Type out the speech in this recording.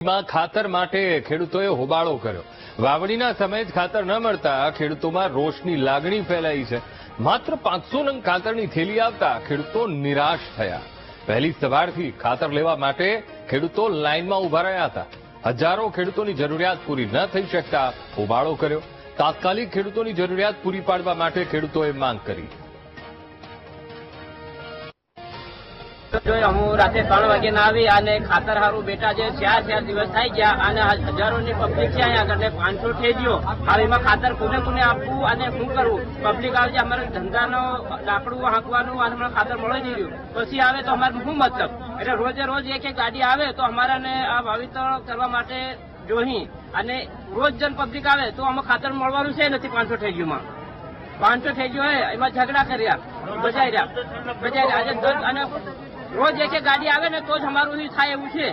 માં ખાતર માટે ખેડૂતોએ હોબાળો કર્યો। વાવણીના સમયે જ ખાતર ન મળતા ખેડૂતોમાં રોષની લાગણી ફેલાઈ છે। માત્ર 500 નંગ ખાતરની થેલી આવતા ખેડૂતો નિરાશ થયા। વહેલી સવારથી ખાતર લેવા માટે ખેડૂતો લાઇનમાં ઉભા રહ્યા હતા। હજારો ખેડૂતોની જરૂરિયાત પૂરી ન થઈ શકતા હોબાળો કર્યો। તાત્કાલિક ખેડૂતોની જરૂરિયાત પૂરી પાડવા માટે ખેડૂતોએ માંગ કરી। હું રાતે 3 વાગે ના આવી અને ખાતર હારું બેટા જે 4 દિવસ થઈ ગયા અને હજારોની પબ્લિક છે અહીંયા આગળ 500 થઈ ગયો। હવે એમાં ખાતર કોને આપવું અને શું કરવું? પબ્લિક આવે છે, અમારે ધંધાનો લાકડું હાંકવાનું અને અમને ખાતર મળી નહીં રહ્યું, પછી આવે તો અમારે શું મતલબ? એટલે રોજે રોજ એક ગાડી આવે તો અમારાને આ વાવેતર કરવા માટે જોઈ અને રોજ જન પબ્લિક આવે તો અમે ખાતર મળવાનું છે નથી। 500 થઈ ગયું, 500 થઈ ગયું હોય એમાં ઝઘડા કર્યા, બજાઈ રહ્યા આજે અને રોજ એક ગાડી આવે ને તો જ અમારું થાય એવું છે।